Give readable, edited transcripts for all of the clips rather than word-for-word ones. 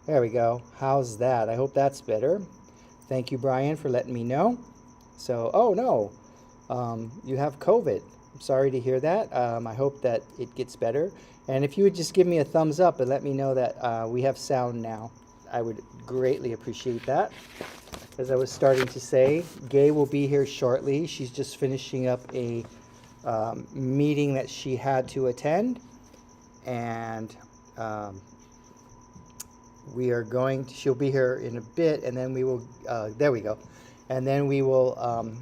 There we go. How's that? I hope that's better. Thank you, Brian, for letting me know. So, oh no, you have COVID. I'm sorry to hear that. I hope that it gets better. And if you would just give me a thumbs up and let me know that we have sound now, I would greatly appreciate that. As I was starting to say, Gay will be here shortly. She's just finishing up a meeting that she had to attend, and um, she'll be here in a bit, and then we will, there we go. And then we will,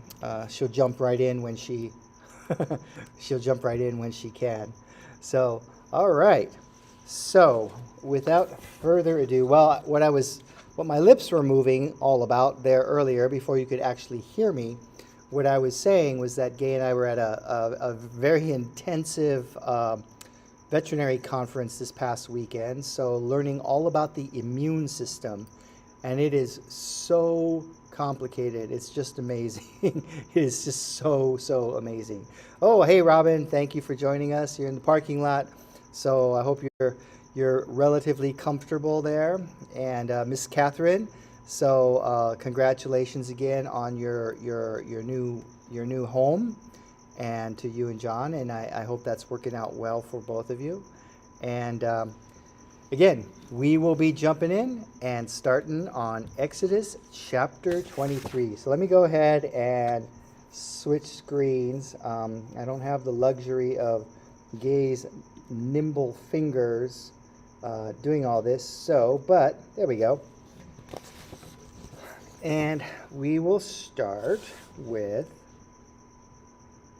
she'll jump right in when she'll jump right in when she can. So, all right. So, without further ado, well, what my lips were moving all about there earlier before you could actually hear me, what I was saying was that Gay and I were at a very intensive veterinary conference this past weekend, so learning all about the immune system, and it is so complicated. It's just amazing. It is just so amazing. Oh, hey Robin, thank you for joining us. You're in the parking lot, so I hope you're relatively comfortable there. And Miss Catherine, so congratulations again on your new home, and to you and John, and I hope that's working out well for both of you. And again, we will be jumping in and starting on Exodus chapter 23. So let me go ahead and switch screens. I don't have the luxury of Gay's nimble fingers doing all this, but there we go. And we will start with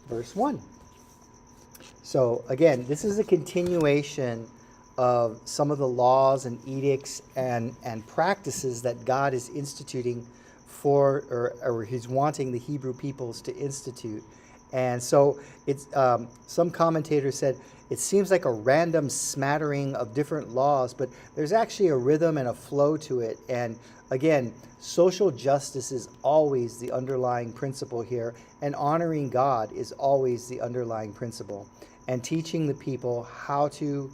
verse 1. So again, this is a continuation of some of the laws and edicts and practices that God is instituting or he's wanting the Hebrew peoples to institute. And so it's some commentators said it seems like a random smattering of different laws, but there's actually a rhythm and a flow to it. And again, social justice is always the underlying principle here, and honoring God is always the underlying principle. And teaching the people how to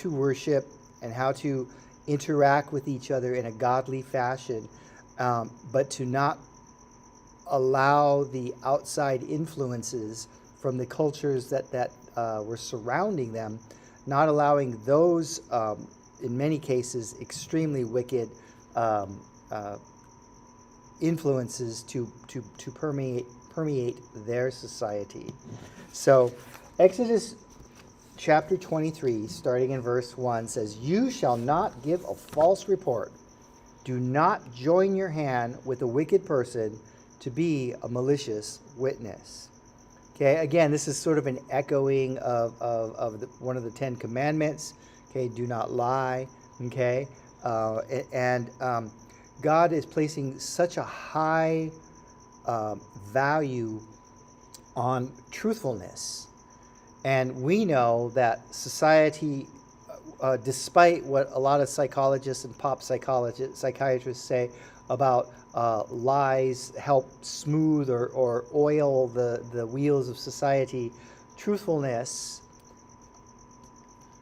worship and how to interact with each other in a godly fashion, but to not allow the outside influences from the cultures that were surrounding them, not allowing those, in many cases, extremely wicked influences to permeate their society. So Exodus chapter 23, starting in verse 1, says, "You shall not give a false report. Do not join your hand with a wicked person to be a malicious witness." Okay, again, this is sort of an echoing of one of the Ten Commandments. Okay, do not lie. Okay, and God is placing such a high value on truthfulness. And we know that society, despite what a lot of psychologists and psychiatrists say about lies help smooth or oil the wheels of society, truthfulness,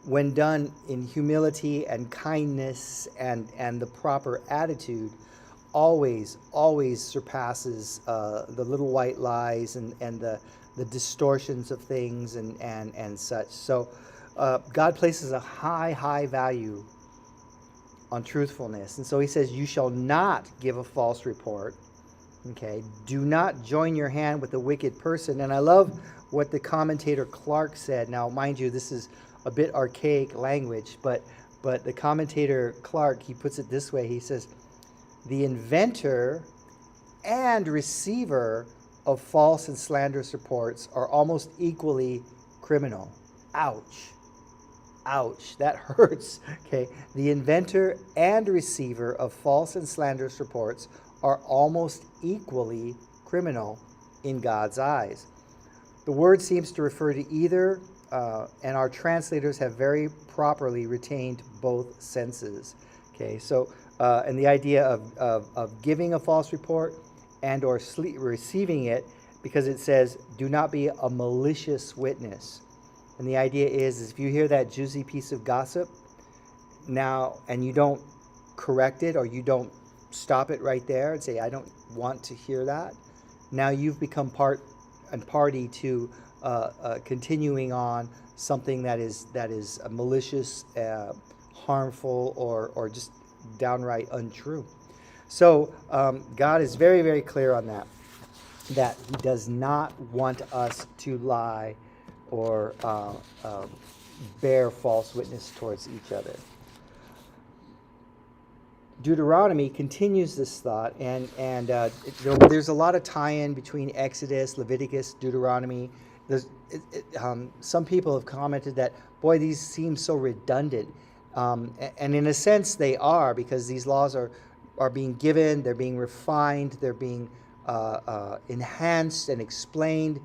when done in humility and kindness and the proper attitude, always surpasses the little white lies and the distortions of things and such. So God places a high value on truthfulness. And so he says, you shall not give a false report. Okay, do not join your hand with a wicked person. And I love what the commentator Clark said. Now, mind you, this is a bit archaic language, but the commentator Clark, he puts it this way. He says, the inventor and receiver of false and slanderous reports are almost equally criminal. Ouch. Ouch, that hurts. Okay, the inventor and receiver of false and slanderous reports are almost equally criminal in God's eyes. The word seems to refer to either, and our translators have very properly retained both senses. Okay, so and the idea of giving a false report and or receiving it, because it says, do not be a malicious witness. And the idea is if you hear that juicy piece of gossip now and you don't correct it, or you don't stop it right there and say, I don't want to hear that, now you've become part and party to continuing on something that is malicious, harmful, or just downright untrue. So God is very, very clear on that He does not want us to lie or bear false witness towards each other. Deuteronomy continues this thought, and there's a lot of tie-in between Exodus, Leviticus, Deuteronomy. Some people have commented that, boy, these seem so redundant, and in a sense they are, because these laws are being given, they're being refined, they're being enhanced and explained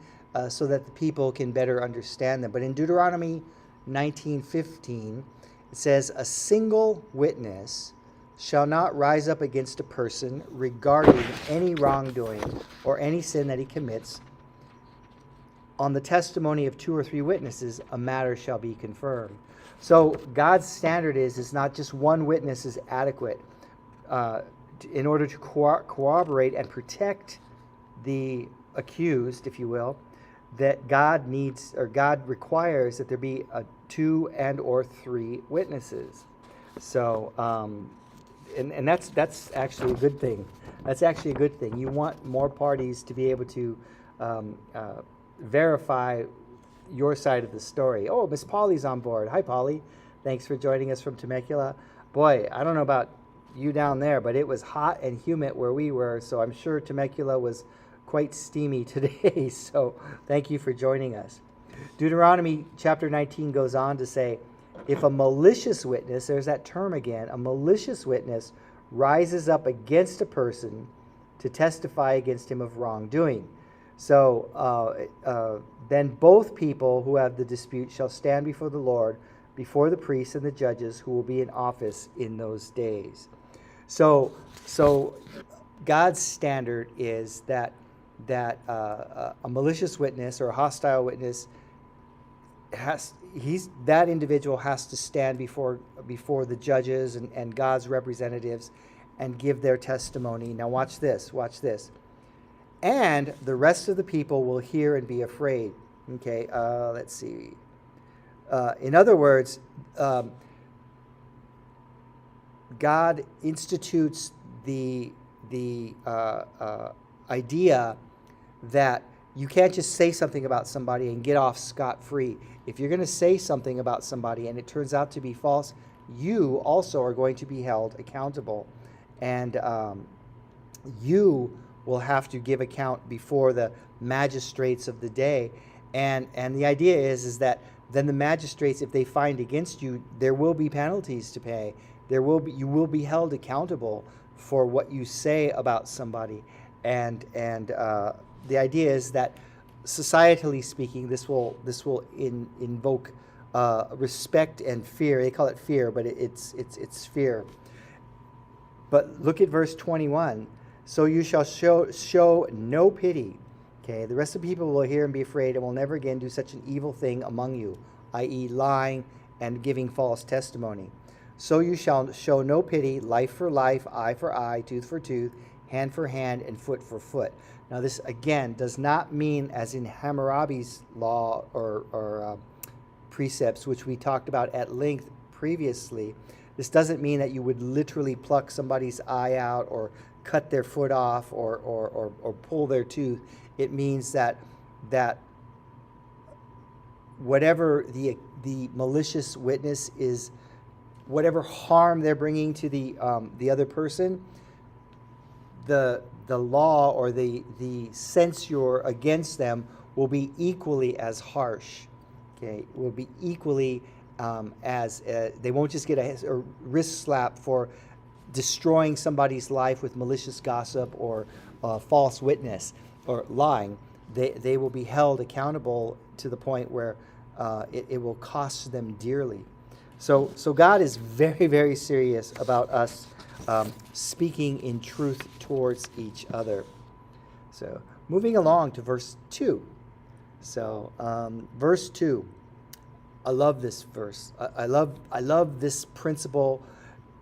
so that the people can better understand them. But in Deuteronomy 19:15, it says, "A single witness shall not rise up against a person regarding any wrongdoing or any sin that he commits. On the testimony of 2 or 3 witnesses, a matter shall be confirmed." So God's standard is not just one witness is adequate in order to corroborate and protect the accused, if you will. That God needs, or God requires, that there be 2 and or 3 witnesses. So. And that's actually a good thing. That's actually a good thing. You want more parties to be able to verify your side of the story. Oh, Miss Polly's on board. Hi, Polly. Thanks for joining us from Temecula. Boy, I don't know about you down there, but it was hot and humid where we were, so I'm sure Temecula was quite steamy today. So thank you for joining us. Deuteronomy chapter 19 goes on to say, if a malicious witness, there's that term again, a malicious witness rises up against a person to testify against him of wrongdoing. So then both people who have the dispute shall stand before the Lord, before the priests and the judges who will be in office in those days. So God's standard is that a malicious witness or a hostile witness that individual has to stand before the judges and God's representatives and give their testimony. Now watch this. And the rest of the people will hear and be afraid. Okay, let's see. In other words, God institutes the idea that you can't just say something about somebody and get off scot-free. If you're going to say something about somebody and it turns out to be false, you also are going to be held accountable. And you will have to give account before the magistrates of the day. And the idea is that then the magistrates, if they find against you, there will be penalties to pay. You will be held accountable for what you say about somebody. And the idea is that, societally speaking, this will invoke respect and fear. They call it fear, but it's fear. But look at verse 21. So you shall show no pity. Okay, the rest of the people will hear and be afraid and will never again do such an evil thing among you, i.e. lying and giving false testimony. So you shall show no pity, life for life, eye for eye, tooth for tooth, hand for hand, and foot for foot. Now this, again, does not mean, as in Hammurabi's law or precepts, which we talked about at length previously, this doesn't mean that you would literally pluck somebody's eye out or cut their foot off or pull their tooth. It means that whatever the malicious witness is, whatever harm they're bringing to the other person, the law or the censure against them will be equally as harsh. Okay, will be equally as they won't just get a wrist slap for destroying somebody's life with malicious gossip or false witness or lying. They will be held accountable to the point where it will cost them dearly. So God is very, very serious about us speaking in truth towards each other. So moving along to verse 2. So verse 2. I love this verse. I love this principle,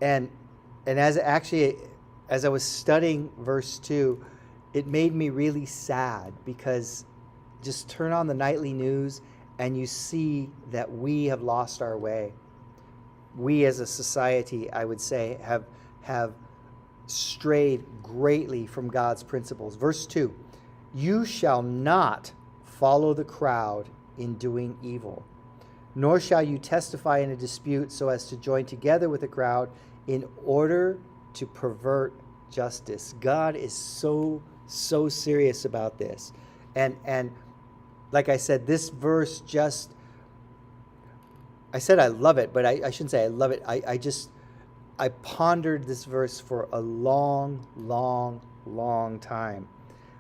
and and as I was studying verse 2, it made me really sad, because just turn on the nightly news and you see that we have lost our way. We as a society, I would say, have strayed greatly from God's principles. Verse 2, you shall not follow the crowd in doing evil, nor shall you testify in a dispute so as to join together with the crowd in order to pervert justice. God is so serious about this. And like I said, this verse just, I said I love it, but I shouldn't say I love it. I pondered this verse for a long time.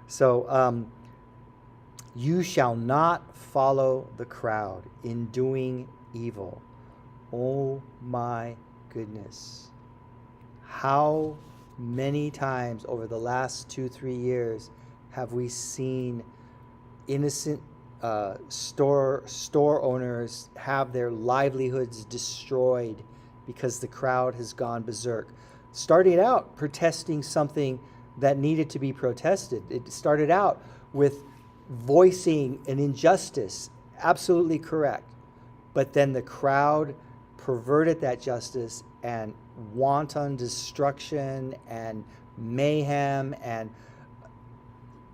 So, you shall not follow the crowd in doing evil. Oh my goodness. How many times over the last 2-3 years have we seen innocent store owners have their livelihoods destroyed because the crowd has gone berserk? Started out protesting something that needed to be protested. It started out with voicing an injustice, absolutely correct. But then the crowd perverted that justice, and wanton destruction and mayhem and,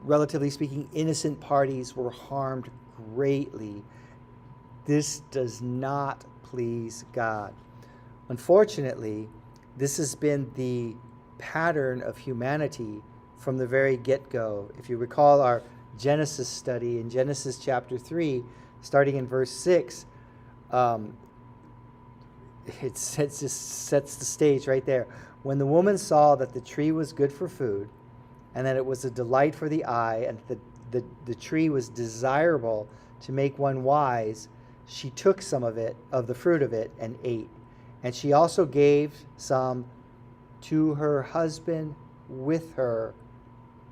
relatively speaking, innocent parties were harmed greatly. This does not please God. Unfortunately, this has been the pattern of humanity from the very get-go. If you recall our Genesis study in Genesis chapter 3, starting in verse 6, it sets the stage right there. When the woman saw that the tree was good for food, and that it was a delight for the eye, and the tree was desirable to make one wise, she took some of the fruit of it, and ate. And she also gave some to her husband with her,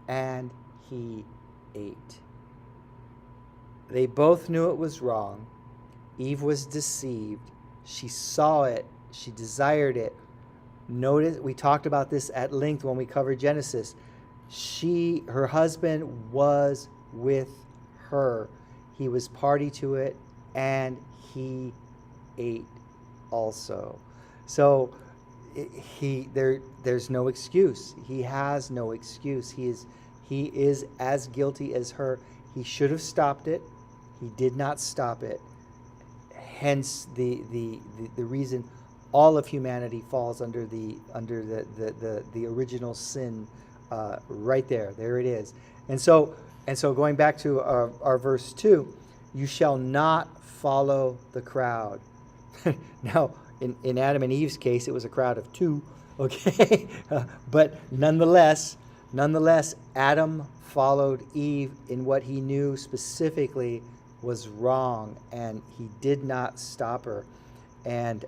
and he ate. They both knew it was wrong. Eve was deceived. She saw it. She desired it. Notice, we talked about this at length when we covered Genesis. Her husband was with her. He was party to it, and he ate also. So there's no excuse. He has no excuse. He is as guilty as her. He should have stopped it. He did not stop it. Hence the reason all of humanity falls under the original sin. Right there. There it is. And so going back to our verse 2, you shall not follow the crowd. Now, in Adam and Eve's case, it was a crowd of 2, okay? But nonetheless, Adam followed Eve in what he knew specifically was wrong, and he did not stop her. And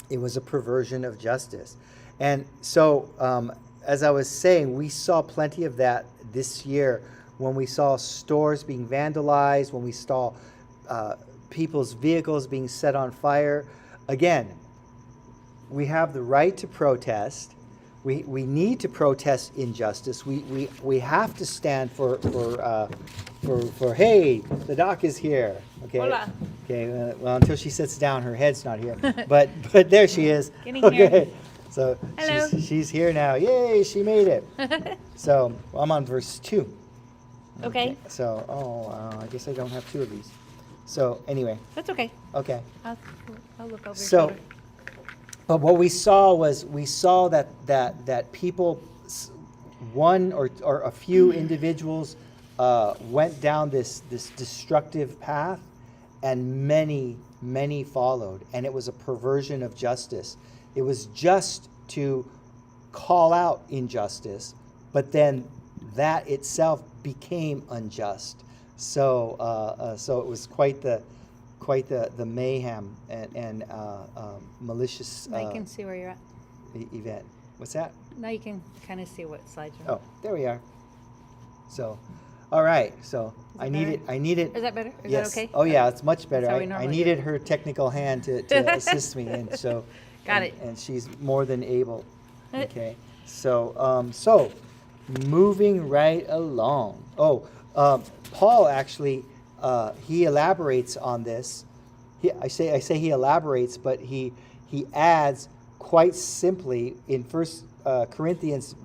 it was a perversion of justice. And so, as I was saying, we saw plenty of that this year when we saw stores being vandalized, when we saw people's vehicles being set on fire. Again, we have the right to protest. We need to protest injustice. We have to stand for hey, the doc is here. Okay. Hola. Okay. Well, until she sits down, her head's not here. But there she is. Getting here. So hello. She's here now. Yay, she made it. So I'm on verse 2. Okay. So, I guess I don't have 2 of these. So anyway. That's okay. Okay. I'll look over your So, shoulder. but what we saw that people, one or a few individuals, went down this destructive path, and many followed, and it was a perversion of justice. It was just to call out injustice, but then that itself became unjust. So it was quite the mayhem and malicious Now you can see where you're at. Event. What's that? Now you can kind of see what slide you're on. Oh, there we are. So, all right. So I need it. Is that better? Yes. That okay? Oh yeah, it's much better. That's how we I normally needed do. her technical hand to assist me, and so Got it. And she's more than able. Okay. So moving right along. Paul actually he elaborates on this. I say he elaborates, but he adds quite simply in 1 Corinthians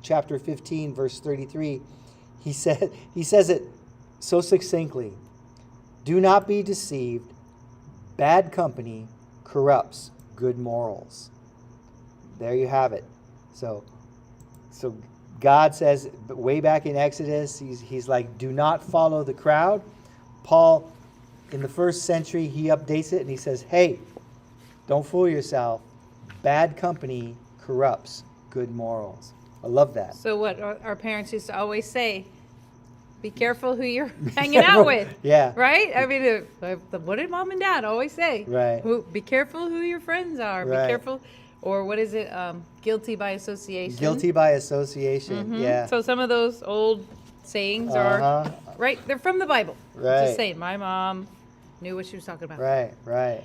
chapter 15 verse 33. He says it so succinctly. Do not be deceived. Bad company corrupts good morals. There you have it. So God says way back in Exodus, he's like, do not follow the crowd. Paul, in the first century, he updates it and he says, hey, don't fool yourself. Bad company corrupts good morals. I love that. So what our parents used to always say, be careful who you're hanging out with. Yeah. Right? I mean, what did mom and dad always say? Right. Be careful who your friends are. Right. Be careful. Or what is it? Guilty by association. Guilty by association. Mhm. Yeah. So some of those old sayings are, right, they're from the Bible. Right. Just saying, my mom knew what she was talking about. Right.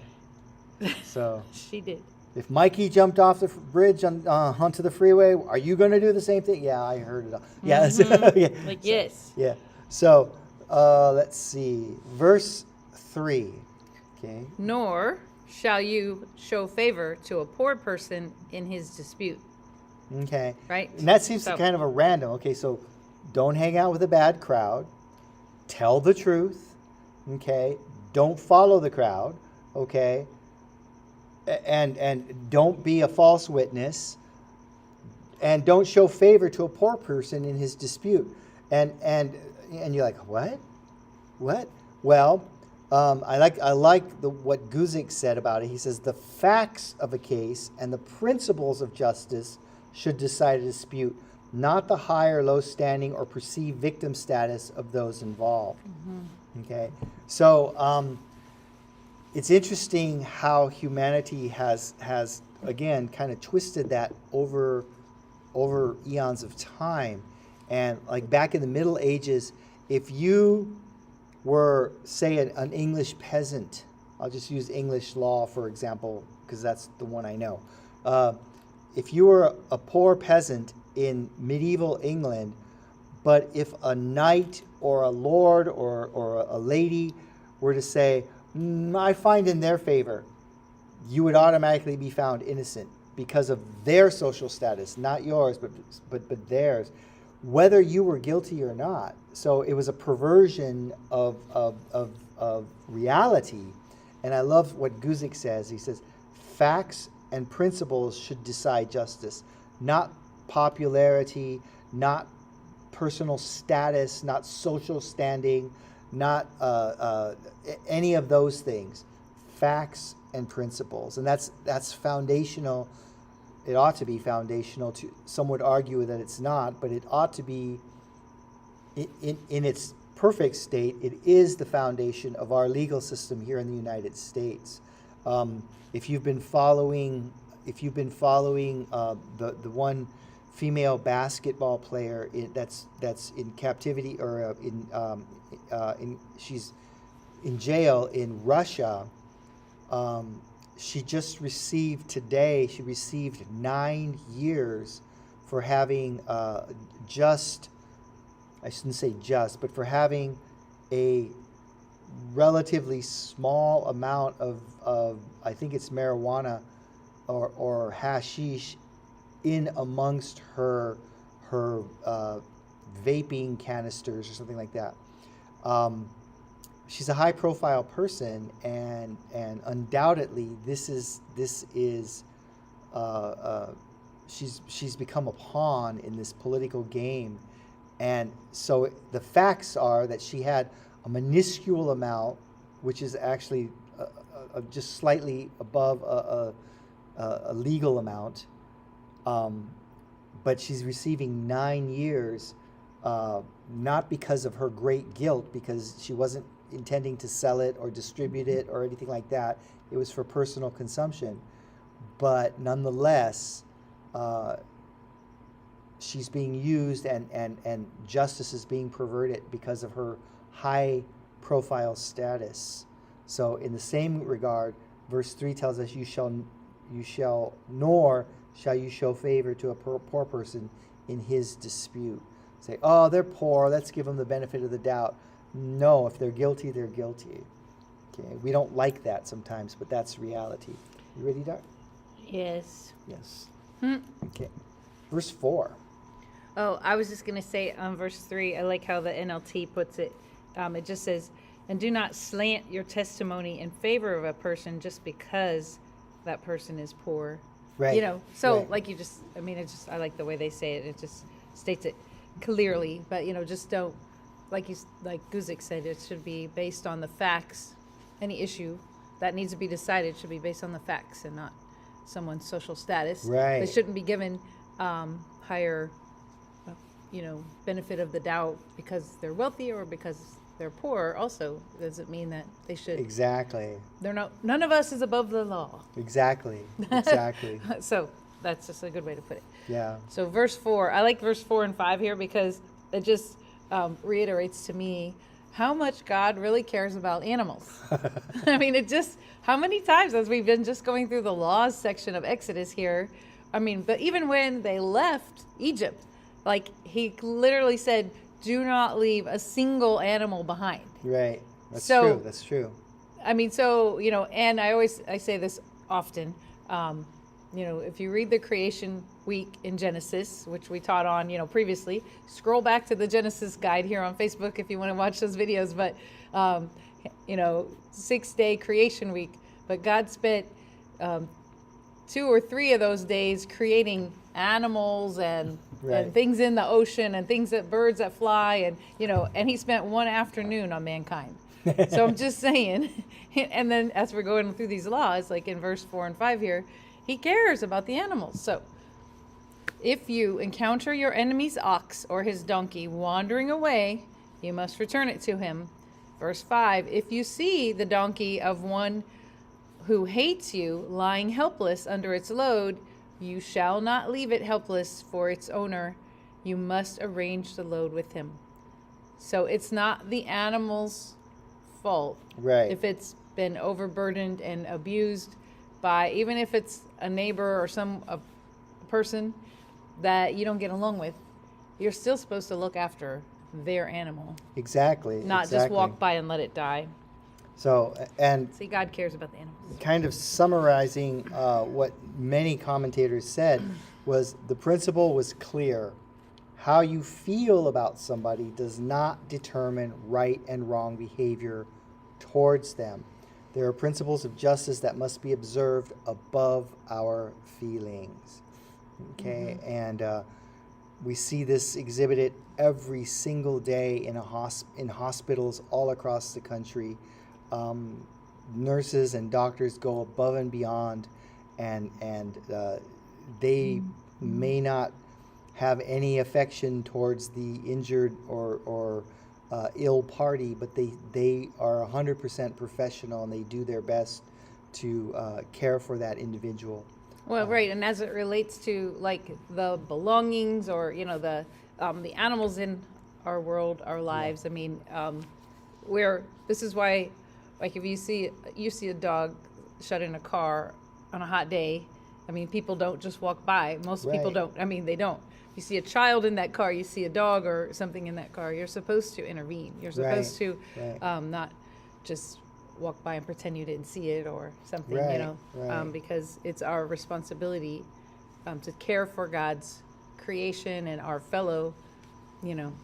So She did. if Mikey jumped off the bridge onto the freeway, are you going to do the same thing? Yeah, I heard it all. Yeah. Yeah. Like, yes. Yeah. So let's see. Verse 3. Okay. Nor shall you show favor to a poor person in his dispute. Okay. Right? And that seems So- kind of a random. Okay, so don't hang out with a bad crowd. Tell the truth. Okay. Don't follow the crowd. Okay. And don't be a false witness. And don't show favor to a poor person in his dispute. And you're like, what? Well, I like what Guzik said about it. He says the facts of a case and the principles of justice should decide a dispute, not the high or low standing or perceived victim status of those involved. Mm-hmm. Okay, so it's interesting how humanity has again kind of twisted that over eons of time. And like back in the Middle Ages, if you were, say, an English peasant, I'll just use English law, for example, because that's the one I know. If you were a poor peasant in medieval England, but if a knight or a lord or a lady were to say, I find in their favor, you would automatically be found innocent because of their social status, not yours, but theirs, whether you were guilty or not. So it was a perversion of reality. And I love what Guzik says. He says, facts and principles should decide justice, not popularity, not personal status, not social standing, not any of those things. Facts and principles. And that's foundational. It ought to be foundational. Some would argue that it's not, but it ought to be in its perfect state. It is the foundation of our legal system here in the United States. If you've been following the one female basketball player that's in captivity or she's in jail in Russia. She just received today. She received 9 years for having I shouldn't say just, but for having a relatively small amount of I think it's marijuana or hashish in amongst her vaping canisters or something like that. She's a high-profile person, and undoubtedly she's become a pawn in this political game. And so the facts are that she had a minuscule amount, which is actually just slightly above a legal amount, but she's receiving 9 years, not because of her great guilt, because she wasn't intending to sell it or distribute it or anything like that. It was for personal consumption. But nonetheless, she's being used and justice is being perverted because of her high profile status. So in the same regard, verse 3 tells us you shall nor shall you show favor to a poor person in his dispute. Say, oh, they're poor, let's give them the benefit of the doubt. No, if they're guilty, they're guilty. Okay, we don't like that sometimes, but that's reality. You ready, Doc? Yes. Yes. Okay. Verse 4. Oh, I was just going to say on verse 3, I like how the NLT puts it. It just says, and do not slant your testimony in favor of a person just because that person is poor. Right. You know, so Right. like you just, I mean, it just, I like the way they say it. It just states it clearly, but, you know, just don't, like Guzik said, it should be based on the facts. Any issue that needs to be decided should be based on the facts and not someone's social status. Right. They shouldn't be given higher, benefit of the doubt because they're wealthy or because they're poor. Also, doesn't mean that they should. Exactly. None of us is above the law. Exactly. Exactly. So that's just a good way to put it. Yeah. So verse 4, I like verse 4 and 5 here because it just reiterates to me how much God really cares about animals. I mean, how many times as we've been just going through the laws section of Exodus here, I mean, but even when they left Egypt, like he literally said, do not leave a single animal behind. Right. That's So- true. That's true. I mean, so, and I say this often, if you read the creation week in Genesis, which we taught on, previously, scroll back to the Genesis guide here on Facebook if you want to watch those videos, but, 6-day creation week, but God spent 2 or 3 of those days creating animals and Right. things in the ocean and birds that fly and he spent one afternoon on mankind. So I'm just saying, and then as we're going through these laws, like in verse 4 and 5 here, he cares about the animals. So if you encounter your enemy's ox or his donkey wandering away, you must return it to him. Verse 5, if you see the donkey of one who hates you lying helpless under its load, you shall not leave it helpless for its owner. You must arrange the load with him. So it's not the animal's fault Right. if it's been overburdened and abused by, even if it's a neighbor or a person that you don't get along with, you're still supposed to look after their animal, Exactly. not just exactly. walk by and let it die. So, and See, God cares about the animals. kind of summarizing what many commentators said was the principle was clear. How you feel about somebody does not determine right and wrong behavior towards them. There are principles of justice that must be observed above our feelings. Okay, and we see this exhibited every single day in hospitals all across the country. Nurses and doctors go above and beyond, and they may not have any affection towards the injured or ill party, but they are 100% professional and they do their best to care for that individual. Well, right, and as it relates to like the belongings or the animals in our world, our lives. I mean, this is why, like, if you see a dog shut in a car on a hot day, I mean, people don't just walk by. Most people Right. don't. I mean, they don't. You see a child in that car, you see a dog or something in that car, you're supposed to intervene. You're supposed to Right. not just walk by and pretend you didn't see it or something, Right, right. because it's our responsibility to care for God's creation and our fellow,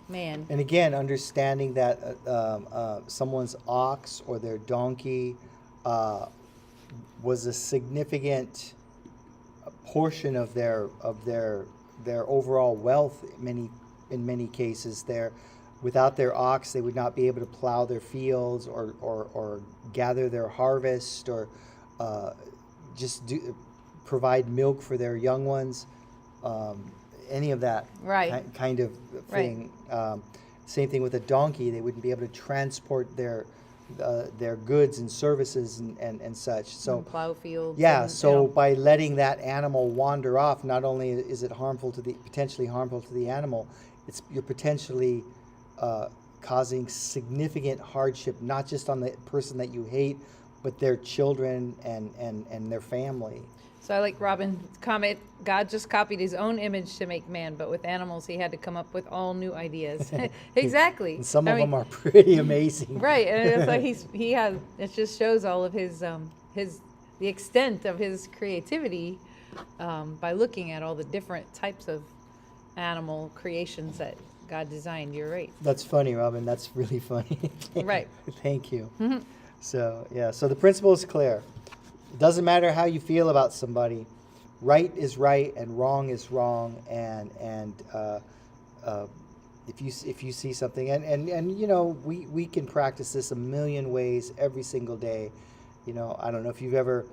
man. And again, understanding that someone's ox or their donkey was a significant portion of their overall wealth. In many cases, without their ox, they would not be able to plow their fields or gather their harvest or provide milk for their young ones. Any of that Right. kind of thing. Same thing with a donkey; they wouldn't be able to transport their goods and services and such. So Plow fields. yeah, and, so by letting that animal wander off, not only is it potentially harmful to the animal, you're potentially causing significant hardship, not just on the person that you hate, but their children and their family. So I like Robin's comment. God just copied his own image to make man, but with animals, he had to come up with all new ideas. Exactly. And some I of mean, them are pretty amazing. right, and it's like he has. It just shows all of his the extent of his creativity by looking at all the different types of animal creations that God designed. You're right. That's funny, Robin. That's really funny. Right. Thank you. Mm-hmm. So, yeah, so the principle is clear. It doesn't matter how you feel about somebody. Right is right and wrong is wrong. And if you see something, and you know, we can practice this a million ways every single day. You know, I don't know if you've ever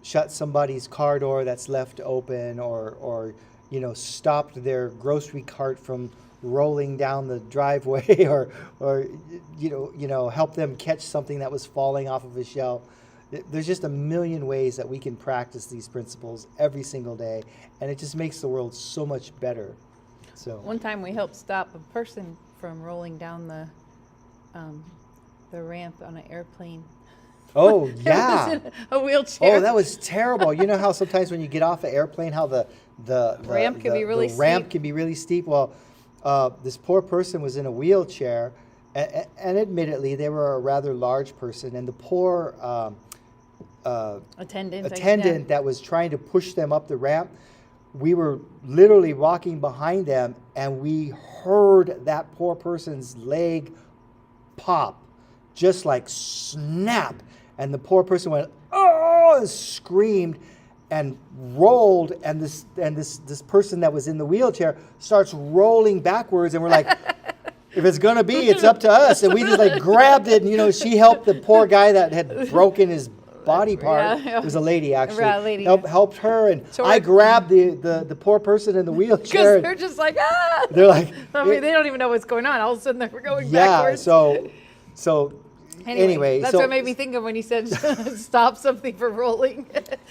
shut somebody's car door that's left open, or you know, stopped their grocery cart from rolling down the driveway, or you know, help them catch something that was falling off of a shelf. There's just a million ways that we can practice these principles every single day, and it just makes the world so much better. So One time we helped stop a person from rolling down the ramp on an airplane. oh It was yeah. in a wheelchair. Oh, that was terrible. You know how sometimes when you get off an airplane, how the Ramp can be really the ramp steep. can be really steep. Well, this poor person was in a wheelchair, and admittedly, they were a rather large person, and the poor attendant that was trying to push them up the ramp, we were literally walking behind them, and we heard that poor person's leg pop, just like snap, and the poor person went, oh, and screamed and rolled, and this person that was in the wheelchair starts rolling backwards, and we're like, if it's gonna be, it's up to us. And we just like grabbed it, and you know, she helped the poor guy that had broken his body part. Yeah. It was a lady actually. Right, a lady, Helped her, and So I we're- grabbed the poor person in the wheelchair. Because they're just like, ah! They're like, I mean, they don't even know what's going on. All of a sudden, they're going yeah. backwards. So anyway, that's so what made me think of when you said stop something from rolling.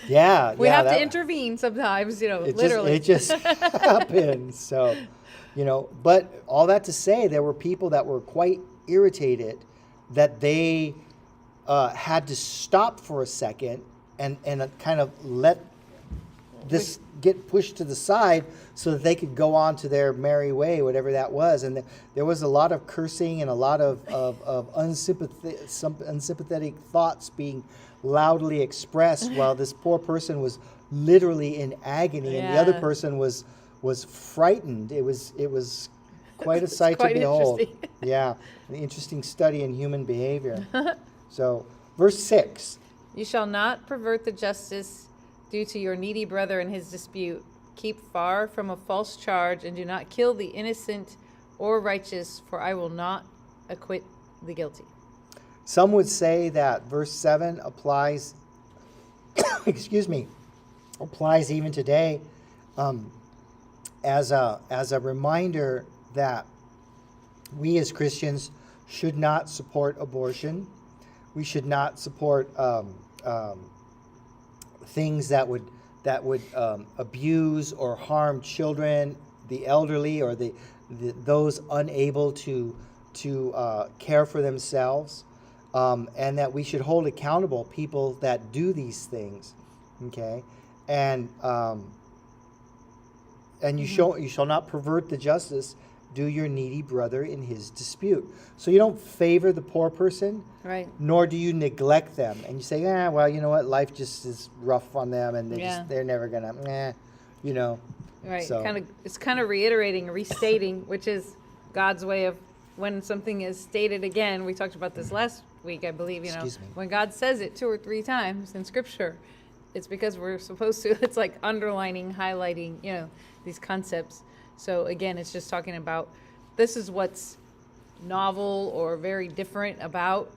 yeah, We yeah, have to that- intervene sometimes, you know, It literally. just happened. So, you know, but all that to say, there were people that were quite irritated that they had to stop for a second and kind of let this get pushed to the side so that they could go on to their merry way, whatever that was. And there was a lot of cursing and a lot of unsympathetic thoughts being loudly expressed while this poor person was literally in agony, and the other Yeah. person was frightened. It was quite a sight to quite behold. interesting. Yeah, an interesting study in human behavior. So, verse 6. You shall not pervert the justice due to your needy brother in his dispute. Keep far from a false charge, and do not kill the innocent or righteous, for I will not acquit the guilty. Some would say that verse 7 applies, excuse me, applies even today as a reminder that we as Christians should not support abortion. We should not support things that would abuse or harm children, the elderly, or those unable to care for themselves, and that we should hold accountable people that do these things. Okay, and you shall not pervert the justice. Do your needy brother in his dispute. So you don't favor the poor person, Right. nor do you neglect them. And you say, well, you know what, life just is rough on them, and they're never gonna, you know. Right. So. It's kind of reiterating, restating, which is God's way of when something is stated again. We talked about this last week, I believe. You know, Excuse me. when God says it 2 or 3 times in Scripture, it's because we're supposed to. It's like underlining, highlighting, you know, these concepts. So again, it's just talking about this is what's novel or very different about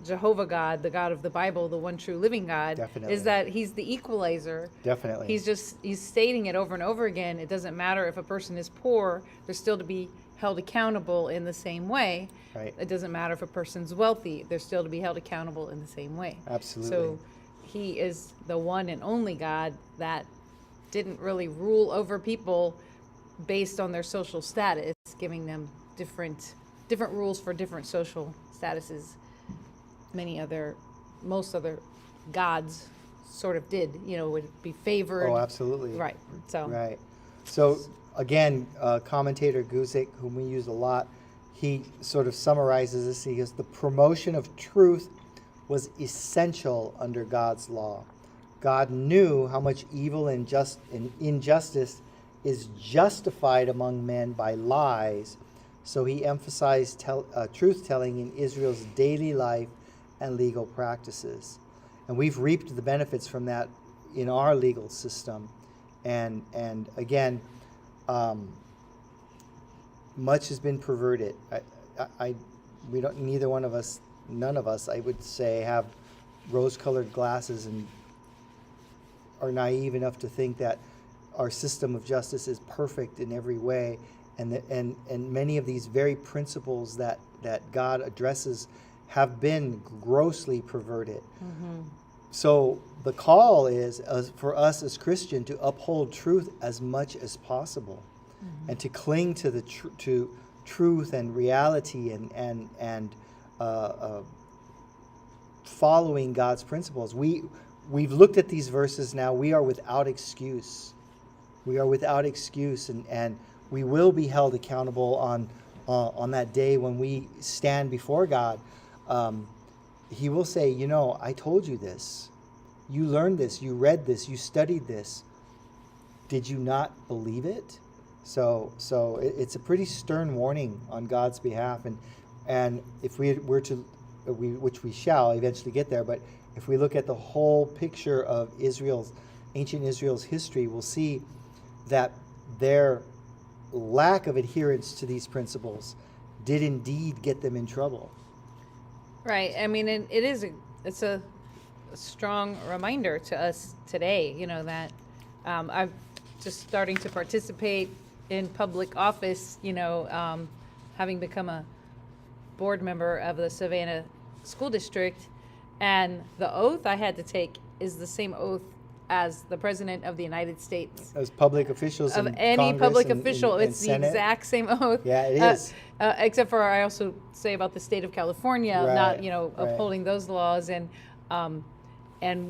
Jehovah God, the God of the Bible, the one true living God. Definitely. Is that he's the equalizer. Definitely. He's stating it over and over again. It doesn't matter if a person is poor, they're still to be held accountable in the same way. Right. It doesn't matter if a person's wealthy, they're still to be held accountable in the same way. Absolutely. So he is the one and only God that didn't really rule over people based on their social status, giving them different rules for different social statuses. Most other gods sort of did, would be favored. Oh, absolutely. Right. So. Right. So again, commentator Guzik, whom we use a lot, he sort of summarizes this. He goes, the promotion of truth was essential under God's law. God knew how much evil and injustice is justified among men by lies, so he emphasized truth-telling in Israel's daily life and legal practices. And we've reaped the benefits from that in our legal system. And again, much has been perverted. We don't. Neither one of us, none of us, I would say, have rose-colored glasses and are naive enough to think that our system of justice is perfect in every way, and many of these very principles that God addresses have been grossly perverted. Mm-hmm. So the call is for us as Christian to uphold truth as much as possible, mm-hmm. and to cling to the truth and reality and following God's principles. We've looked at these verses now. We are without excuse. We are without excuse, and we will be held accountable on that day when we stand before God. He will say, I told you this. You learned this. You read this. You studied this. Did you not believe it? So it's a pretty stern warning on God's behalf. And if we were to, which we shall eventually get there, but if we look at the whole picture of ancient Israel's history, we'll see that their lack of adherence to these principles did indeed get them in trouble. Right. I mean, it's a strong reminder to us today, that I'm just starting to participate in public office, having become a board member of the Savannah School District. And the oath I had to take is the same oath as the President of the United States. As public officials of in any Congress public and, official, and it's Senate. the exact same oath. Yeah, it is. Except for I also say about the state of California, Right, not right. upholding those laws, and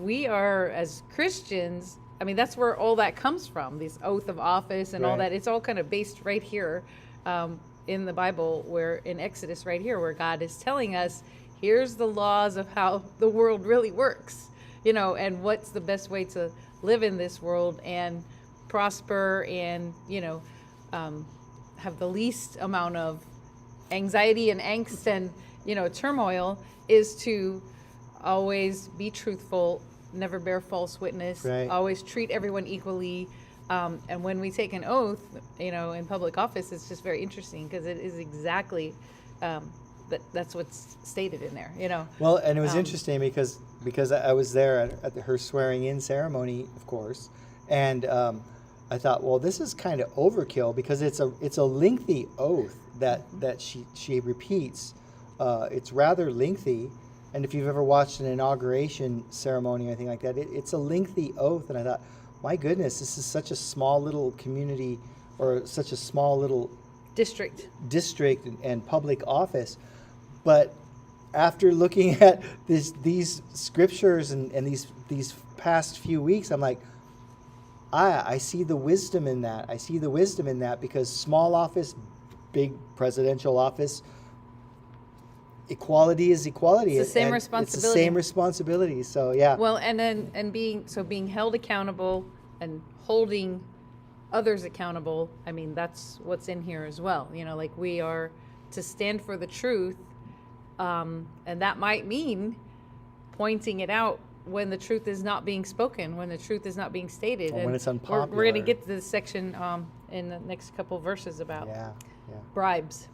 we are as Christians. I mean, that's where all that comes from. This oath of office and all Right. that. It's all kind of based right here in the Bible, where in Exodus, right here, where God is telling us, here's the laws of how the world really works, and what's the best way to live in this world and prosper and, have the least amount of anxiety and angst and, turmoil, is to always be truthful, never bear false witness, Right. always treat everyone equally. And when we take an oath, in public office, it's just very interesting because it is exactly that's what's stated in there, Well, and it was interesting because I was there at her swearing-in ceremony, of course, and I thought, well, this is kind of overkill because it's a lengthy oath that she repeats. It's rather lengthy, and if you've ever watched an inauguration ceremony or anything like that, it's a lengthy oath. And I thought, my goodness, this is such a small little community or such a small little district and public office. But after looking at these scriptures and these past few weeks, I'm like, I see the wisdom in that. I see the wisdom in that because small office, big presidential office, equality is equality. It's the same and responsibility. It's the same responsibility. So yeah. Well, and being held accountable and holding others accountable. I mean, that's what's in here as well. Like we are to stand for the truth, and that might mean pointing it out when the truth is not being spoken, when the truth is not being stated, or when it's unpopular. We're going to get to this section in the next couple verses about bribes.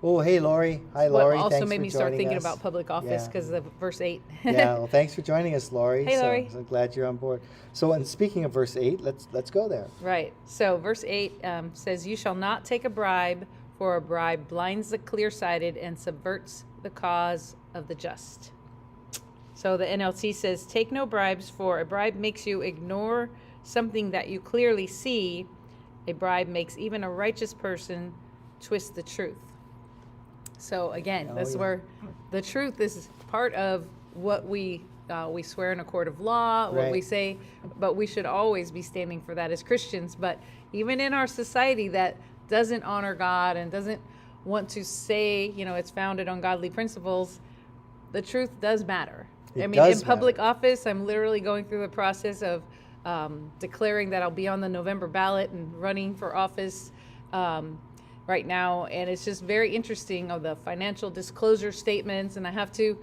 Oh, hey, Lori. Hi, What Lori. also Thanks made for me start joining thinking us. about public office because of verse 8. Yeah, well, thanks for joining us, Lori. Hey, Lori. So glad you're on board. So, and speaking of verse 8, let's go there. Right. So verse 8 says, "You shall not take a bribe, for a bribe blinds the clear-sighted and subverts the cause of the just." So the NLT says, "Take no bribes, for a bribe makes you ignore something that you clearly see. A bribe makes even a righteous person twist the truth." So again, that's where the truth is part of what we we swear in a court of law, what we Right. say, but we should always be standing for that as Christians. But even in our society that doesn't honor God and doesn't want to say, it's founded on godly principles, the truth does matter. It I mean, does in public matter. office, I'm literally going through the process of declaring that I'll be on the November ballot and running for office right now. And it's just very interesting of the financial disclosure statements. And I have to,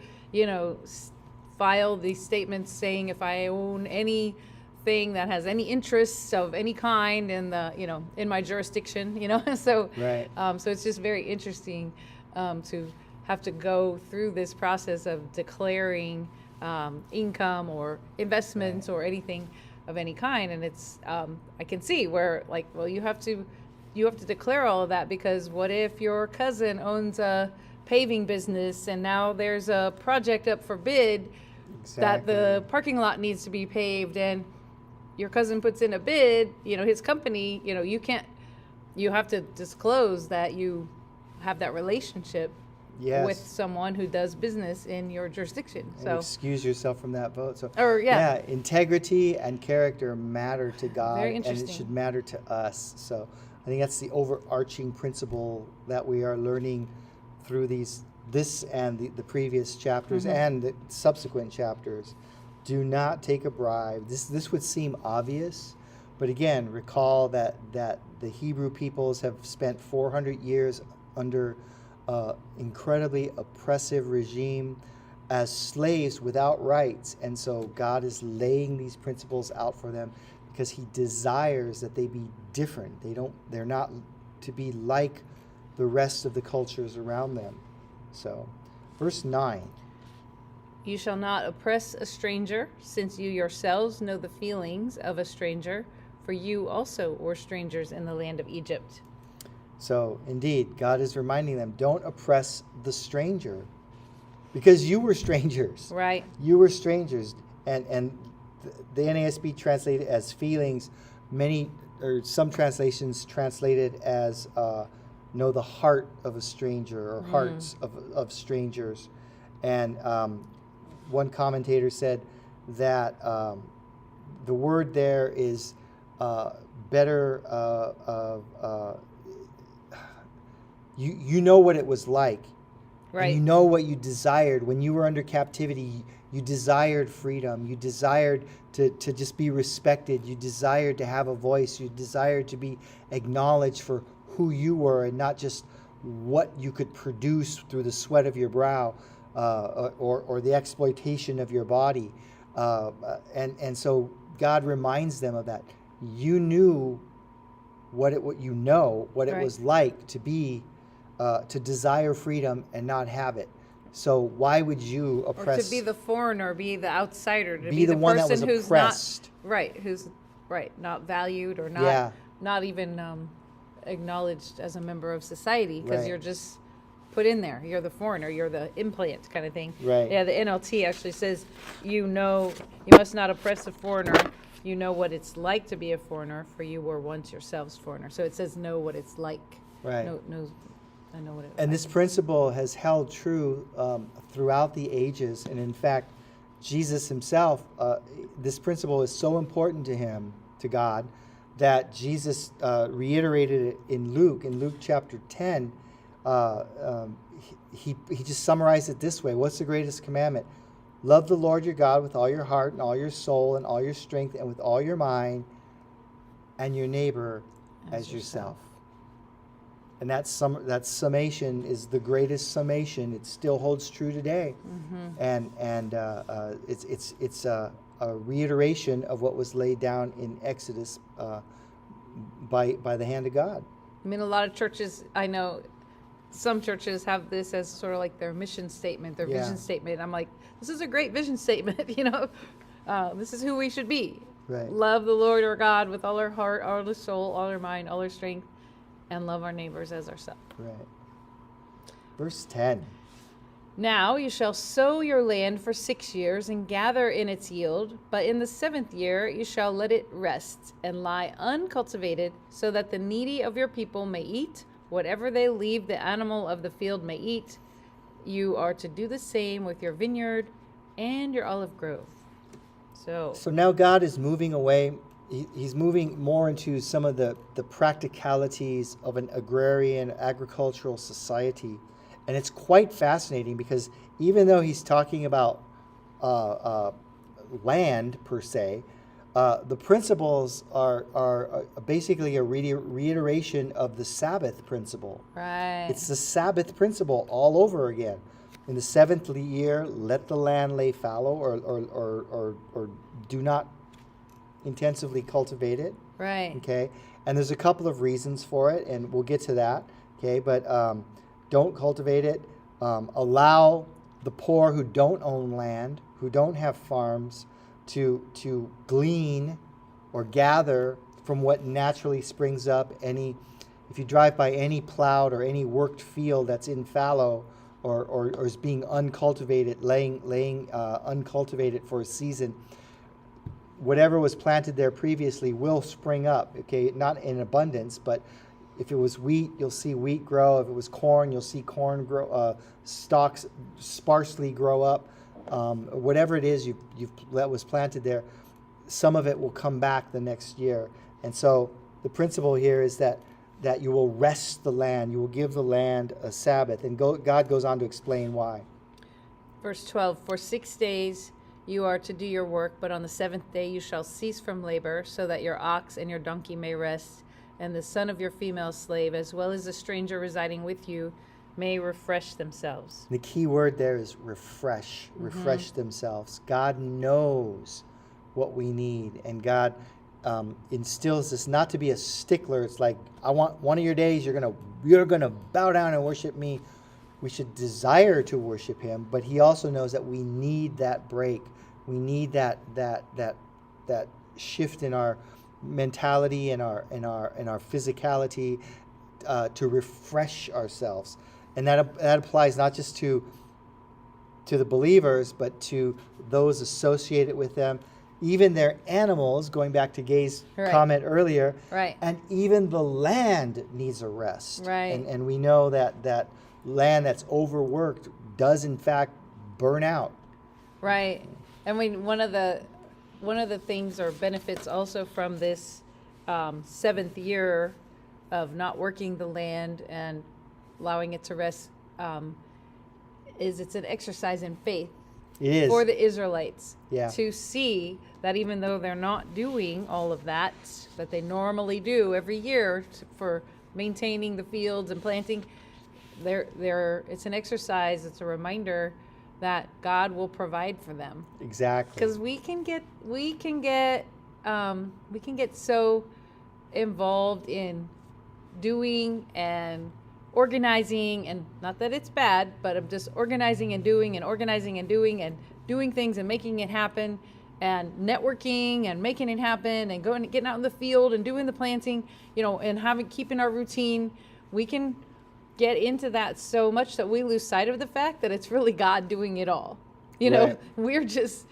file these statements saying if I own anything that has any interests of any kind in the, in my jurisdiction, so, Right. so it's just very interesting to have to go through this process of declaring income or investments or anything of any kind. And it's I can see where you have to declare all of that, because what if your cousin owns a paving business and now there's a project up for bid that the parking lot needs to be paved, and your cousin puts in a bid, his company, you have to disclose that you have that relationship Yes. with someone who does business in your jurisdiction. And So, excuse yourself from that vote. So, yeah. integrity and character matter to God, Very and it interesting. should matter to us. So, I think that's the overarching principle that we are learning through this and the previous chapters and the subsequent chapters. Do not take a bribe. This would seem obvious, but again, recall that the Hebrew peoples have spent 400 years under incredibly oppressive regime as slaves without rights. And so God is laying these principles out for them because he desires that they be different. They're not to be like the rest of the cultures around them. So, verse 9. you shall not oppress a stranger, since you yourselves know the feelings of a stranger, for you also were strangers in the land of Egypt. So, indeed, God is reminding them, don't oppress the stranger, because you were strangers. Right. You were strangers. And the NASB translated as feelings. Some translations translated as know the heart of a stranger, or hearts of strangers. And one commentator said that the word there is better. You know what it was like. Right. And you know what you desired when you were under captivity. You desired freedom. You desired to just be respected. You desired to have a voice. You desired to be acknowledged for who you were, and not just what you could produce through the sweat of your brow or the exploitation of your body. And so God reminds them of that. You knew what it Right. was like to be to desire freedom and not have it. So why would you oppress? Or to be the foreigner, be the outsider, to Be the one that person was who's oppressed. who's not valued or Yeah. not even acknowledged as a member of society, because Right. you're just put in there. You're the foreigner. You're the implant kind of thing. Right. Yeah, the NLT actually says, you must not oppress a foreigner. You know what it's like to be a foreigner, for you were once yourselves foreigner. So it says know what it's like. Right. I know what it And like. this principle has held true throughout the ages. And in fact, Jesus himself, this principle is so important to him, to God, that Jesus reiterated it in Luke chapter 10. He just summarized it this way. What's the greatest commandment? Love the Lord your God with all your heart and all your soul and all your strength and with all your mind, and your neighbor as yourself. And that summation is the greatest summation. It still holds true today. And it's a reiteration of what was laid down in Exodus by the hand of God. I mean, a lot of churches, I know some churches have this as sort of like their mission statement, their Yeah. vision statement. I'm like, this is a great vision statement, this is who we should be. Right. Love the Lord our God with all our heart, all our soul, all our mind, all our strength, and love our neighbors as ourselves. Right. Verse 10. Now you shall sow your land for 6 years and gather in its yield, but in the 7th year you shall let it rest and lie uncultivated, so that the needy of your people may eat whatever they leave the animal of the field may eat. You are to do the same with your vineyard and your olive grove. So So now God is moving away. He's moving more into some of the practicalities of an agrarian agricultural society. And it's quite fascinating because even though he's talking about land per se, the principles are basically a reiteration of the Sabbath principle. right. It's the Sabbath principle all over again. In the seventh year, let the land lay fallow, or do not intensively cultivate it. Right. Okay, and there's a couple of reasons for it, and we'll get to that. Okay, but don't cultivate it. Allow the poor who don't own land, who don't have farms, to glean or gather from what naturally springs up. If you drive by any plowed or any worked field that's in fallow or is being uncultivated, laying uncultivated for a season, whatever was planted there previously will spring up. Okay, not in abundance, but if it was wheat, you'll see wheat grow. If it was corn, you'll see corn grow. Stalks sparsely grow up. Whatever it is that was planted there, some of it will come back the next year. And so the principle here is that you will rest the land. You will give the land a Sabbath. And God goes on to explain why. Verse 12, for 6 days you are to do your work, but on the seventh day you shall cease from labor, so that your ox and your donkey may rest, and the son of your female slave, as well as the stranger residing with you, may refresh themselves. The key word there is refresh. Refresh themselves. God knows what we need, and God instills this not to be a stickler. It's like, I want one of your days you're gonna bow down and worship me. We should desire to worship him, but he also knows that we need that break. We need that shift in our mentality and our physicality to refresh ourselves. And that applies not just to the believers, but to those associated with them, even their animals, going back to Gay's comment earlier. Right. And even the land needs a rest. Right. And we know that land that's overworked does in fact burn out. Right. I mean, one of the things or benefits also from this seventh year of not working the land and allowing it to rest is it's an exercise in faith. It is. For the Israelites. Yeah. To see that even though they're not doing all of that they normally do every year for maintaining the fields and planting, it's an exercise, it's a reminder that God will provide for them. Exactly. Because we can get so involved in doing and organizing, and not that it's bad, but I'm just organizing and doing things and making it happen, and networking and making it happen, and getting out in the field and doing the planting, and keeping our routine. We can get into that so much that we lose sight of the fact that it's really God doing it all. Right. We're just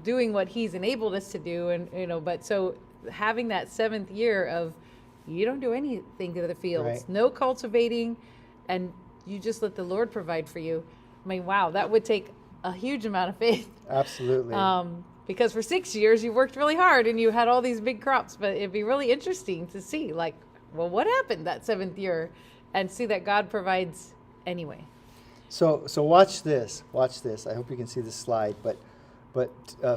doing what he's enabled us to do, and but so having that seventh year of you don't do anything to the fields, Right. no cultivating, and you just let the Lord provide for you. I mean, wow, that would take a huge amount of faith. Absolutely. Because for 6 years you worked really hard and you had all these big crops, but it'd be really interesting to see, like, well, what happened that seventh year, and see that God provides anyway. So watch this. I hope you can see this slide. But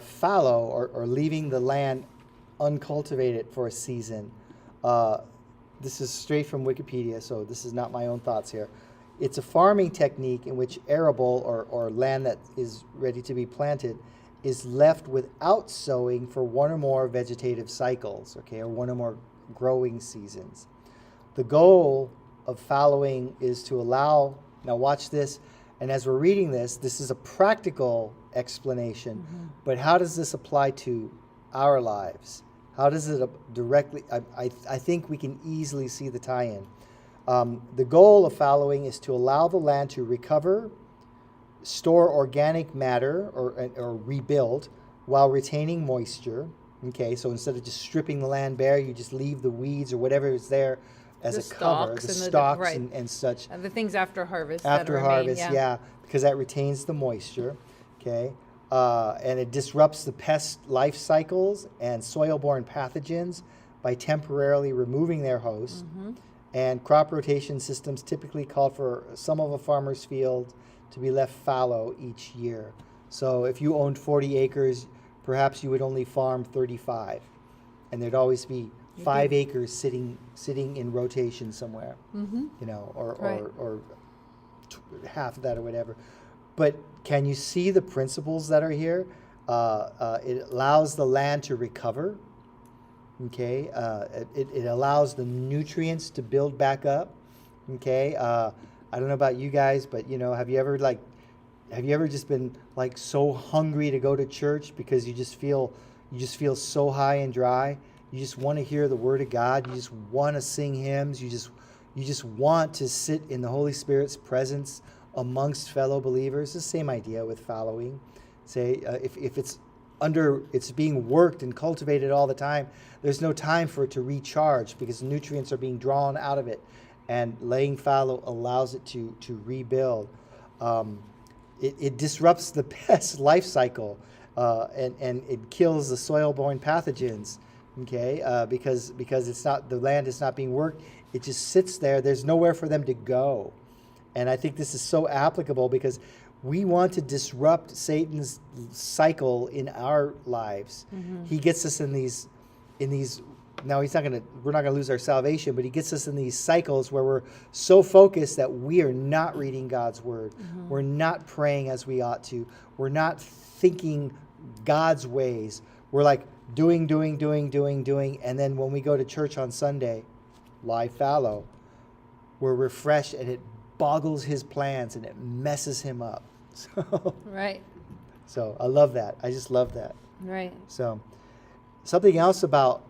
fallow or leaving the land uncultivated for a season. This is straight from Wikipedia, so this is not my own thoughts here. It's a farming technique in which arable or land that is ready to be planted is left without sowing for one or more vegetative cycles, okay, or one or more growing seasons. The goal of fallowing is to allow, now watch this, and as we're reading this is a practical explanation, but how does this apply to our lives? How does it directly, I think we can easily see the tie-in. The goal of fallowing is to allow the land to recover, store organic matter, or rebuild while retaining moisture. Okay, so instead of just stripping the land bare, you just leave the weeds or whatever is there as a cover, the stalks and such. And the things after harvest. After that remain, harvest, yeah, because that retains the moisture. Okay, and it disrupts the pest life cycles and soil-borne pathogens by temporarily removing their host. And crop rotation systems typically call for some of a farmer's field to be left fallow each year. So if you owned 40 acres, perhaps you would only farm 35, and there'd always be 5 acres sitting in rotation somewhere, you know, or half of that or whatever. But can you see the principles that are here? It allows the land to recover. Okay, it allows the nutrients to build back up. Okay, I don't know about you guys, but you know, have you ever just been like so hungry to go to church because you just feel so high and dry? You just want to hear the word of God. You just want to sing hymns. You just want to sit in the Holy Spirit's presence amongst fellow believers. It's the same idea with fallowing. Say if it's being worked and cultivated all the time, there's no time for it to recharge because nutrients are being drawn out of it, and laying fallow allows it to rebuild. It disrupts the pest life cycle, and it kills the soil-borne pathogens. Okay, because the land is not being worked. It just sits there. There's nowhere for them to go, and I think this is so applicable because we want to disrupt Satan's cycle in our lives. He gets us in these. Now we're not gonna lose our salvation, but he gets us in these cycles where we're so focused that we are not reading God's word. We're not praying as we ought to. We're not thinking God's ways. We're like doing, and then when we go to church on Sunday, lie fallow, we're refreshed, and it boggles his plans and it messes him up. So, Right. So I love that. I just love that. Right. So something else about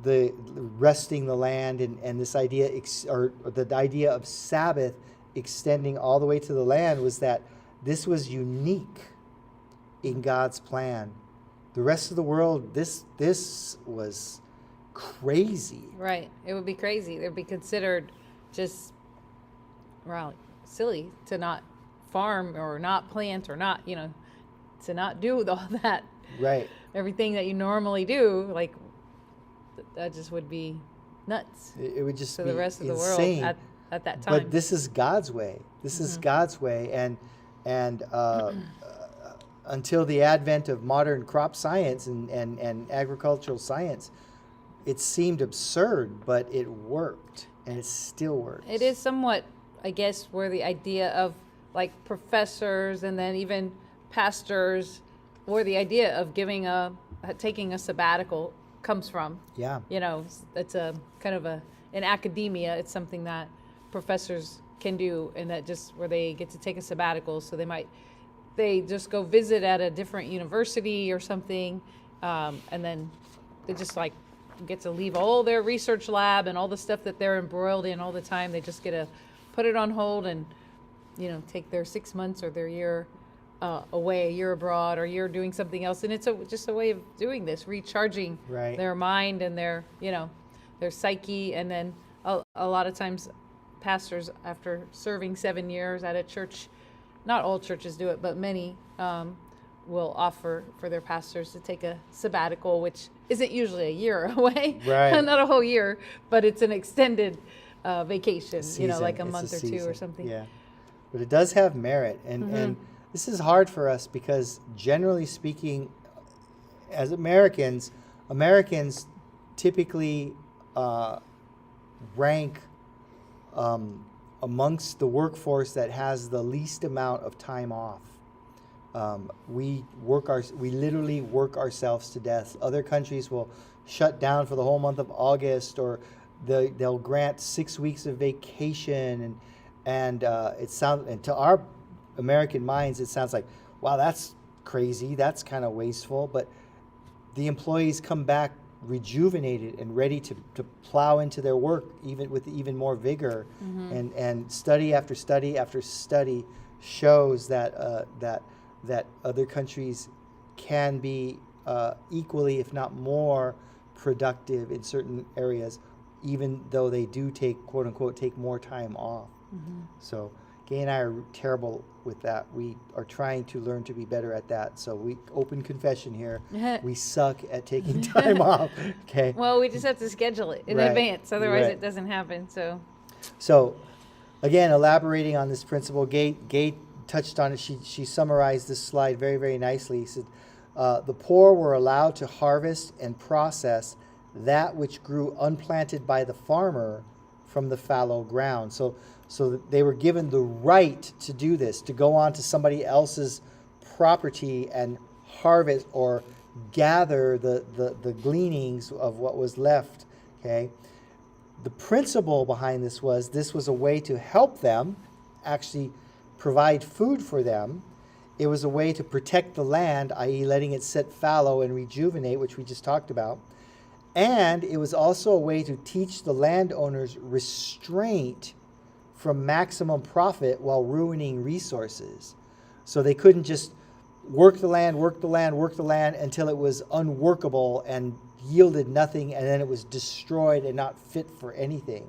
the resting the land and this idea, or the idea of Sabbath extending all the way to the land, was that this was unique in God's plan. The rest of the world, this was crazy. Right. It would be crazy. It would be considered just, well, silly to not farm or not plant or not, you know, to not do all that. Right. Everything that you normally do, like, that just would be nuts It would just to be the rest of the insane. world at that time. But this is God's way. This is God's way, and until the advent of modern crop science and agricultural science, it seemed absurd, but it worked, and it still works. It is somewhat, I guess, where the idea of like professors and then even pastors, or the idea of taking a sabbatical comes from. Yeah. You know, it's a kind of in academia, it's something that professors can do, and that just where they get to take a sabbatical, so they just go visit at a different university or something, and then they just like get to leave all their research lab and all the stuff that they're embroiled in all the time. They just get to put it on hold and, you know, take their 6 months or their year away, a year abroad, or a year doing something else. And it's just a way of doing this, recharging their mind and their, you know, their psyche. And then a lot of times pastors, after serving 7 years at a church, not all churches do it, but many will offer for their pastors to take a sabbatical, which isn't usually a year away, not a whole year, but it's an extended vacation, you know, like a month or two or something. Yeah, but it does have merit, and this is hard for us because, generally speaking, as Americans typically rank amongst the workforce that has the least amount of time off. We literally work ourselves to death. Other countries will shut down for the whole month of August, or they'll grant 6 weeks of vacation, and to our American minds, it sounds like, wow, that's crazy, that's kind of wasteful. But the employees come back rejuvenated and ready to plow into their work with even more vigor, and study after study after study shows that other countries can be equally, if not more, productive in certain areas, even though they do take, quote unquote, take more time off. So Gay and I are terrible with that. We are trying to learn to be better at that. So we open confession here. We suck at taking time off. Okay. Well, we just have to schedule it in Right, advance. Otherwise, right. it doesn't happen. So, again, elaborating on this principle, Gay touched on it. She summarized this slide very, very nicely. He said, the poor were allowed to harvest and process that which grew unplanted by the farmer from the fallow ground. So they were given the right to do this, to go on to somebody else's property and harvest or gather the gleanings of what was left. Okay. The principle behind this was a way to help them actually provide food for them. It was a way to protect the land, i.e. letting it sit fallow and rejuvenate, which we just talked about. And it was also a way to teach the landowners restraint from maximum profit while ruining resources. So they couldn't just work the land until it was unworkable and yielded nothing, and then it was destroyed and not fit for anything.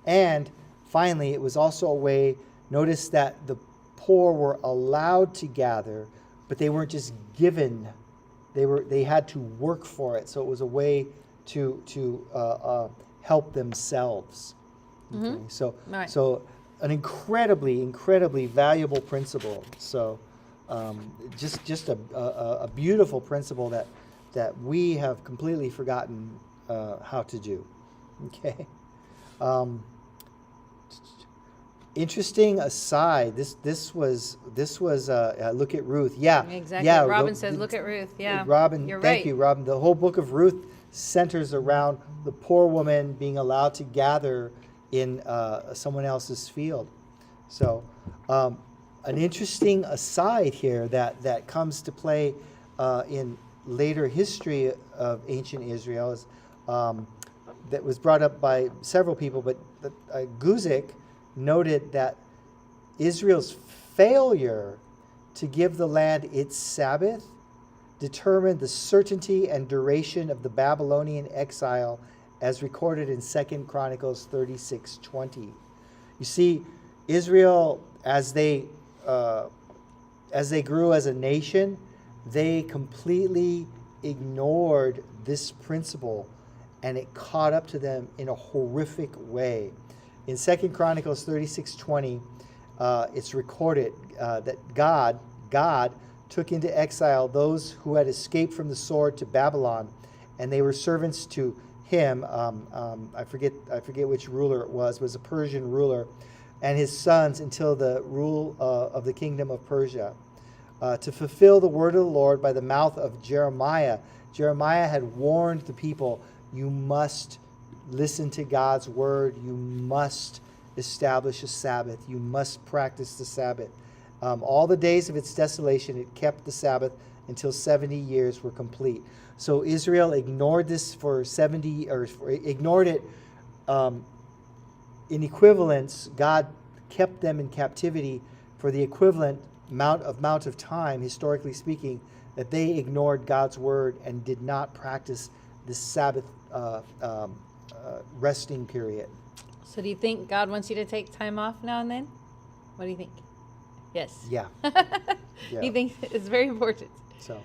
And finally, it was also a way, notice that the poor were allowed to gather, but they weren't just given. They had to work for it. So it was a way to help themselves. Okay? So an incredibly valuable principle. So just a beautiful principle that we have completely forgotten how to do. Okay. Interesting aside. This was look at Ruth. Yeah. Exactly. Yeah. Robin said, "Look at Ruth." Yeah. Robin, You're thank right. you, Robin. The whole book of Ruth centers around the poor woman being allowed to gather in someone else's field. So, an interesting aside here that comes to play in later history of ancient Israel is that was brought up by several people, but Guzik noted that Israel's failure to give the land its Sabbath determined the certainty and duration of the Babylonian exile as recorded in 2 Chronicles 36:20. You see, Israel, as they grew as a nation, they completely ignored this principle, and it caught up to them in a horrific way. In 2 Chronicles 36:20, it's recorded that God took into exile those who had escaped from the sword to Babylon, and they were servants to him. I forget which ruler it was a Persian ruler, and his sons until the rule of the kingdom of Persia. To fulfill the word of the Lord by the mouth of Jeremiah. Jeremiah had warned the people, you must listen to God's word. You must establish a Sabbath. You must practice the Sabbath. All the days of its desolation, it kept the Sabbath until 70 years were complete. So Israel ignored this for 70, or ignored it in equivalence. God kept them in captivity for the equivalent amount of time, historically speaking, that they ignored God's word and did not practice this Sabbath resting period. So do you think God wants you to take time off now and then? What do you think? Yes. Yeah. Yeah. He thinks it's very important. So,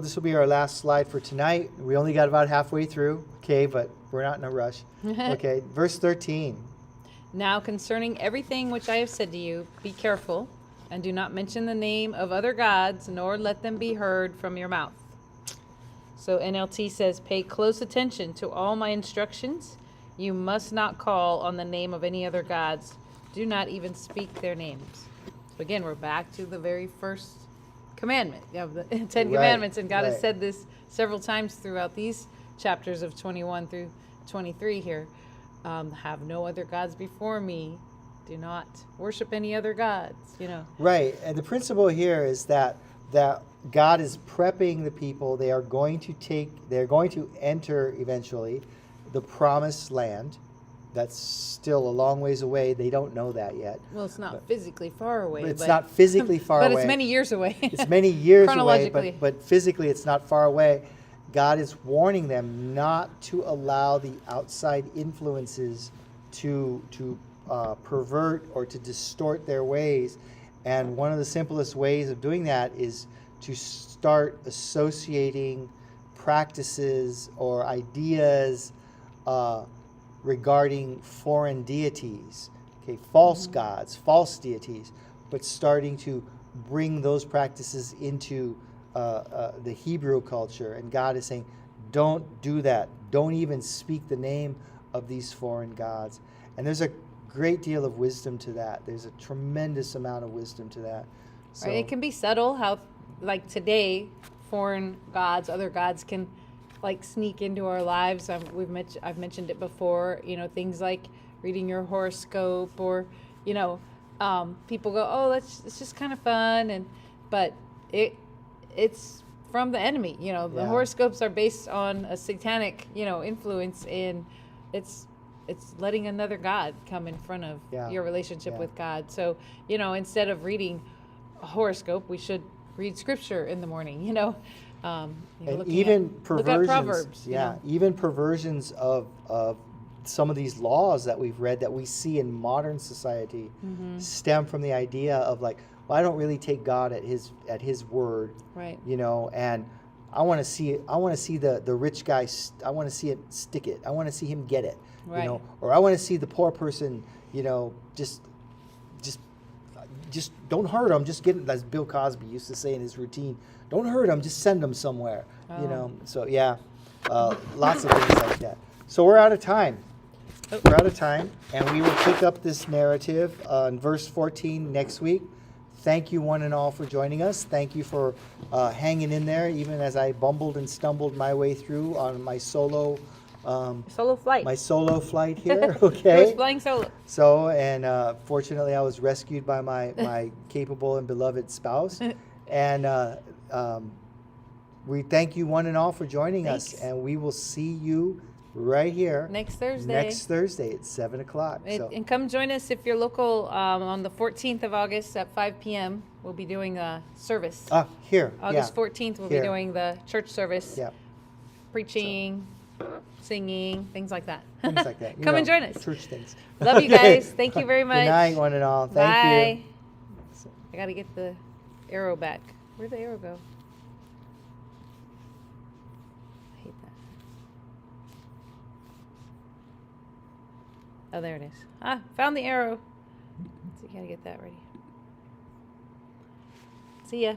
this will be our last slide for tonight. We only got about halfway through, okay, but we're not in a rush. Okay, verse 13. Now concerning everything which I have said to you, be careful, and do not mention the name of other gods, nor let them be heard from your mouth. So NLT says, pay close attention to all my instructions. You must not call on the name of any other gods. Do not even speak their names. So again, we're back to the very first commandment of the Ten Commandments, and God has said this several times throughout these chapters of 21 through 23 here. Have no other gods before me. Do not worship any other gods, Right, and the principle here is that God is prepping the people. They're going to enter eventually the promised land. That's still a long ways away. They don't know that yet. Well, it's not physically far away. It's not physically far away. But it's many years away. It's many years away, Chronologically. but physically it's not far away. God is warning them not to allow the outside influences to pervert or to distort their ways. And one of the simplest ways of doing that is to start associating practices or ideas regarding foreign deities, okay, false gods, false deities, but starting to bring those practices into the Hebrew culture. And God is saying, don't do that. Don't even speak the name of these foreign gods. And there's a great deal of wisdom to that. There's a tremendous amount of wisdom to that. So, Right? It can be subtle how, like today, foreign gods, other gods can like sneak into our lives. I've mentioned it before. You know, things like reading your horoscope, or you know, people go, oh, it's just kind of fun, but it's from the enemy. You know, the horoscopes are based on a satanic, influence, and it's letting another god come in front of your relationship with God. So, instead of reading a horoscope, we should read scripture in the morning, and even perversions, look at Proverbs. Even perversions of some of these laws that we've read that we see in modern society stem from the idea of like, well, I don't really take God at his word, right? And I want to see the rich guy. I want to see it stick it. I want to see him get it, right. Or I want to see the poor person, just don't hurt him. Just get it, as Bill Cosby used to say in his routine. Don't hurt him. Just send him somewhere. So lots of things like that. So we're out of time. We're out of time, and we will pick up this narrative in verse 14 next week. Thank you, one and all, for joining us. Thank you for hanging in there, even as I bumbled and stumbled my way through on my solo flight. My solo flight here. Okay. I was flying solo. So, and fortunately, I was rescued by my capable and beloved spouse. And we thank you, one and all, for joining us, and we will see you right here next Thursday at 7 o'clock. And come join us if you're local on the 14th of August at 5 p.m. We'll be doing a service. Here. August 14th, we'll be doing the church service. Yeah. Preaching, singing, things like that. Things like that. Come and join us. Church things. Love you guys. Thank you very much. Good night, one and all. Thank you. I got to get the arrow back. Where'd the arrow go? I hate that. Oh, there it is. Found the arrow. So you got to get that ready. See ya.